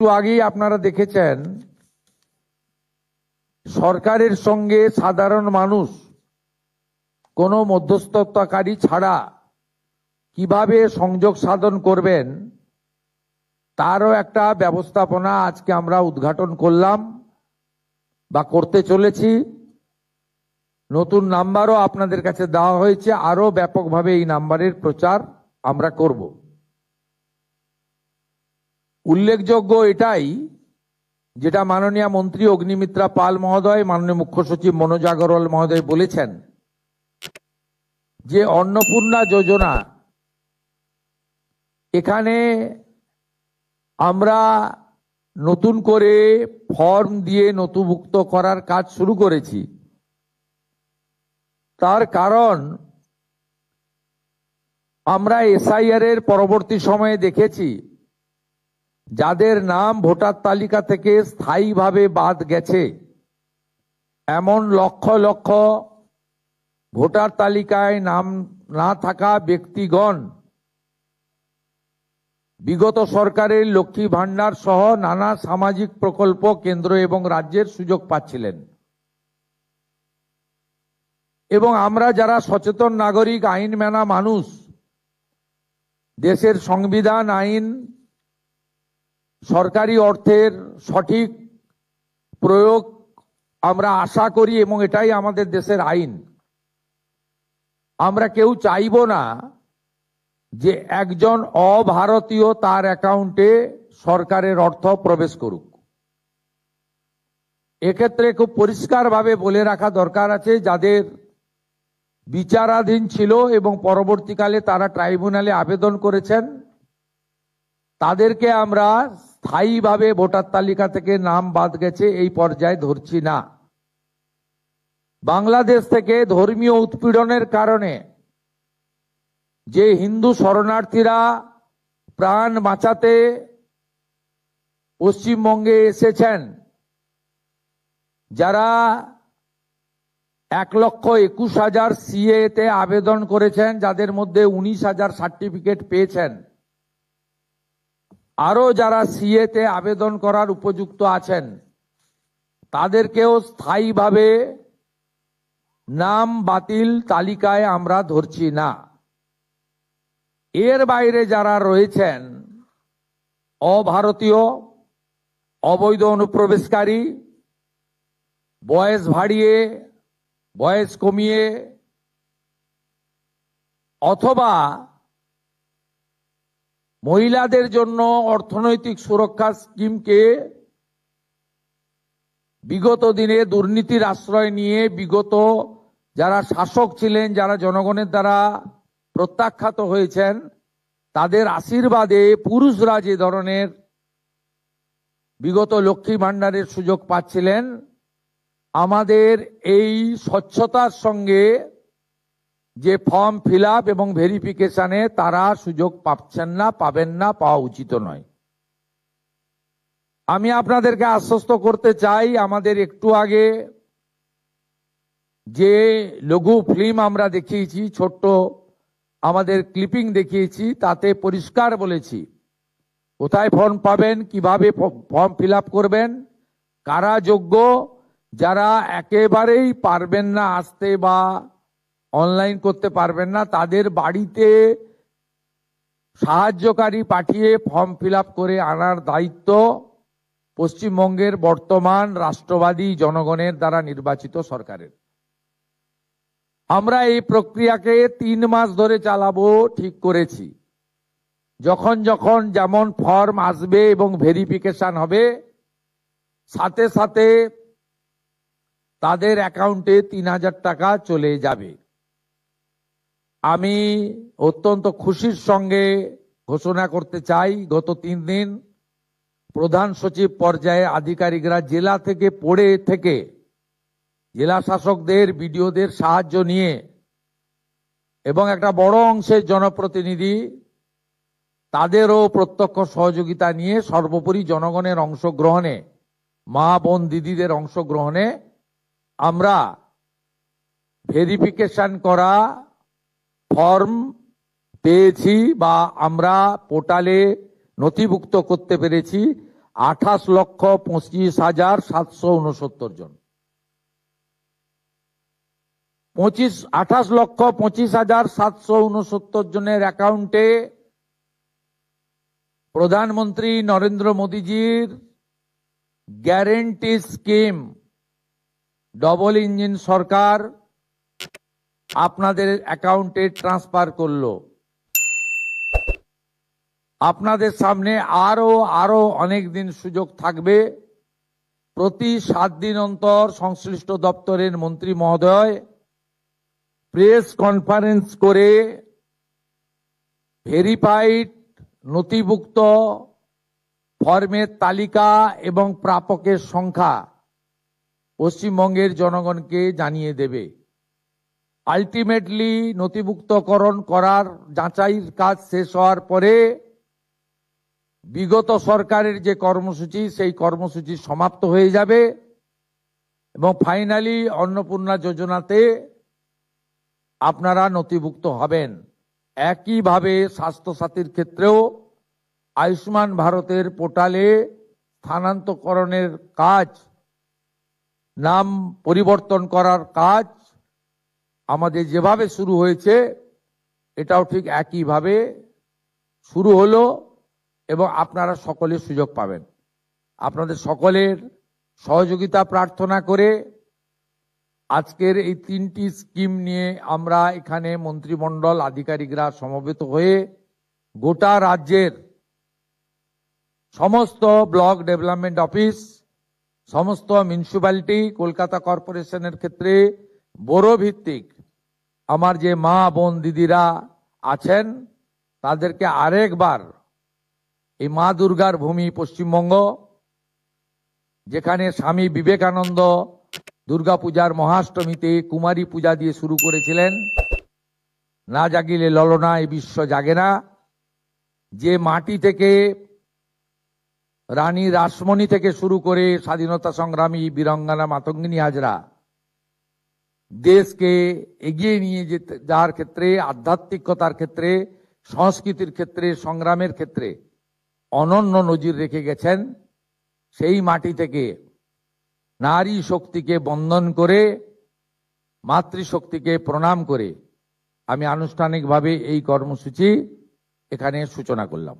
একটু আগেই আপনারা দেখেছেন সরকারের সঙ্গে সাধারণ মানুষ কোনো মধ্যস্থতাকারী ছাড়া কিভাবে সংযোগ সাধন করবেন তারও একটা ব্যবস্থাপনা আজকে আমরা উদ্ঘাটন করলাম বা করতে চলেছি। নতুন নাম্বারও আপনাদের কাছে দেওয়া হয়েছে, আরো ব্যাপকভাবে এই নাম্বারের প্রচার আমরা করব। উল্লেখযোগ্য এটাই যেটা মাননীয় মন্ত্রী অগ্নিমিত্রা পাল মহোদয়, মাননীয় মুখ্য সচিব মনোজ আগরওয়াল মহোদয় বলেছেন যে অন্নপূর্ণা যোজনা, এখানে আমরা নতুন করে ফর্ম দিয়ে নথিভুক্ত করার কাজ শুরু করেছি। তার কারণ আমরা এসআইআর এর পরবর্তী সময়ে দেখেছি যাদের নাম ভোটার তালিকা থেকে স্থায়ীভাবে বাদ গেছে এমন লক্ষ লক্ষ ভোটার তালিকায় নাম না থাকা ব্যক্তিগণ বিগত সরকারের লক্ষ্মী ভান্ডার সহ নানা সামাজিক প্রকল্প কেন্দ্র এবং রাজ্যের সুযোগ পাচ্ছিলেন। এবং আমরা যারা সচেতন নাগরিক, আইন মানা মানুষ, দেশের সংবিধান, আইন, সরকারি অর্থের সঠিক প্রয়োগ আমরা আশা করি এবং এটাই আমাদের দেশের আইন। আমরা কেউ চাইব না যে একজন অভারতীয় তার অ্যাকাউন্টে সরকারের অর্থ প্রবেশ করুক। এক্ষেত্রে খুব পরিষ্কারভাবে বলে রাখা দরকার আছে, যাদের বিচারাধীন ছিল এবং পরবর্তীকালে তারা ট্রাইব্যুনালে আবেদন করেছেন তাদেরকে আমরা স্থায়ীভাবে ভোটার তালিকা থেকে নাম বাদ গেছে এই পর্যায়ে ধরছি না। বাংলাদেশ থেকে ধর্মীয় উৎপীড়নের কারণে যে হিন্দু শরণার্থীরা প্রাণ বাঁচাতে পশ্চিমবঙ্গে এসেছেন, যারা 1,21,000 সিএ তে আবেদন করেছেন, যাদের মধ্যে 19,000 সার্টিফিকেট পেয়েছেন, আরো যারা সিএ তে আবেদন করার উপযুক্ত আছেন তাদেরকেও স্থায়ীভাবে নাম বাতিল তালিকায় আমরা ধরছি না। এর বাইরে যারা রয়েছেন অভারতীয়, অবৈধ অনুপ্রবেশকারী, বয়স বাড়িয়ে বয়স কমিয়ে অথবা মহিলাদের জন্য অর্থনৈতিক সুরক্ষা স্কিমকে বিগত দিনে দুর্নীতির আশ্রয় নিয়ে বিগত যারা শাসক ছিলেন, যারা জনগণের দ্বারা প্রত্যাখ্যাত হয়েছেন, তাদের আশীর্বাদে পুরুষরা যে ধরনের বিগত লক্ষ্মী ভান্ডারের সুযোগ পাচ্ছিলেন, আমাদের এই স্বচ্ছতার সঙ্গে যে ফর্ম ফিল আপ এবং ভেরিফিকেশনে তারা সুযোগ পাচ্ছেন না, পাবেন না, পাওয়া উচিত নয়। আমি আপনাদেরকে আশ্বস্ত করতে চাই, আমাদের একটু আগে যে লঘু ফিল্ম আমরা দেখিয়েছি, ছোট্ট আমাদের ক্লিপিং দেখিয়েছি, তাতে পরিষ্কার বলেছি কোথায় ফর্ম পাবেন, কিভাবে ফর্ম ফিল আপ করবেন, কারা যোগ্য, যারা একেবারেই পারবেন না আসতে বা অনলাইন করতে পারবেন না, তাদের বাড়িতে সাহায্যকারী পাঠিয়ে ফর্ম ফিল আপ করে আনার দায়িত্ব পশ্চিমবঙ্গের বর্তমান রাষ্ট্রবাদী জনগণের দ্বারা নির্বাচিত সরকারের। আমরা এই প্রক্রিয়াকে 3 মাস ধরে চালাবো ঠিক করেছি। যখন যখন যেমন ফর্ম আসবে এবং ভেরিফিকেশন হবে, সাথে সাথে তাদের অ্যাকাউন্টে 3,000 টাকা চলে যাবে। আমি অত্যন্ত খুশির সঙ্গে ঘোষণা করতে চাই, গত 3 দিন প্রধান সচিব পর্যায়ে আধিকারিকরা জেলা থেকে পড়ে থেকে জেলা শাসকদের, বিডিওদের সাহায্য নিয়ে এবং একটা বড় অংশের জনপ্রতিনিধি তাদেরও প্রত্যক্ষ সহযোগিতা নিয়ে, সর্বোপরি জনগণের অংশগ্রহণে, মা বোন দিদিদের অংশগ্রহণে আমরা ভেরিফিকেশন করা ফর্ম পেয়েছি বা আমরা পোর্টালে নথিভুক্ত করতে পেরেছি। 28,25,769 জন। 28,25,769 জনের অ্যাকাউন্টে প্রধানমন্ত্রী নরেন্দ্র মোদীজির গ্যারেন্টি স্কিম ডবল ইঞ্জিন সরকার আপনাদের অ্যাকাউন্টে ট্রান্সফার করলো। আপনাদের সামনে আরো অনেক দিন সুযোগ থাকবে। প্রতি 7 দিন অন্তর সংশ্লিষ্ট দপ্তরের মন্ত্রী মহোদয় প্রেস কনফারেন্স করে ভেরিফাইড নথিভুক্ত ফর্মের তালিকা এবং প্রাপকের সংখ্যা পশ্চিমবঙ্গের জনগণকে জানিয়ে দেবে। আলটিমেটলি নথিভুক্তকরণ করার যাচাইয়ের কাজ শেষ হওয়ার পরে বিগত সরকারের যে কর্মসূচি সেই কর্মসূচি সমাপ্ত হয়ে যাবে এবং ফাইনালি অন্নপূর্ণা যোজনাতে আপনারা নথিভুক্ত হবেন। একইভাবে স্বাস্থ্যসাথীর ক্ষেত্রেও আয়ুষ্মান ভারতের পোর্টালে স্থানান্তরকরণের কাজ, নাম পরিবর্তন করার কাজ আমাদের যেভাবে শুরু হয়েছে এটাও ঠিক একইভাবে শুরু হলো এবং আপনারা সকলে সুযোগ পাবেন। আপনাদের সকলের সহযোগিতা প্রার্থনা করে আজকের এই 3টি স্কিম নিয়ে আমরা এখানে মন্ত্রিমণ্ডল আধিকারিকরা সমবেত হয়ে গোটা রাজ্যের সমস্ত ব্লক ডেভেলপমেন্ট অফিস, সমস্ত মিউনিসিপ্যালিটি, কলকাতা কর্পোরেশনের ক্ষেত্রে বড় ভিত্তিক আমার যে মা বোন দিদিরা আছেন তাদেরকে আরেকবার এই মা দুর্গার ভূমি পশ্চিমবঙ্গ, যেখানে স্বামী বিবেকানন্দ দুর্গাপূজার মহাষ্টমীতে কুমারী পূজা দিয়ে শুরু করেছিলেন, না জাগিলে ললনা এই বিশ্ব জাগে না, যে মাটি থেকে রানী রাসমণি থেকে শুরু করে স্বাধীনতা সংগ্রামী বীরাঙ্গনা মাতঙ্গিনী হাজরা দেশকে এগিয়ে নিয়ে যেতে যাওয়ার ক্ষেত্রে, আধ্যাত্মিকতার ক্ষেত্রে, সংস্কৃতির ক্ষেত্রে, সংগ্রামের ক্ষেত্রে অনন্য নজির রেখে গেছেন, সেই মাটি থেকে নারী শক্তিকে বন্দন করে, মাতৃশক্তিকে প্রণাম করে আমি আনুষ্ঠানিকভাবে এই কর্মসূচি এখানে সূচনা করলাম।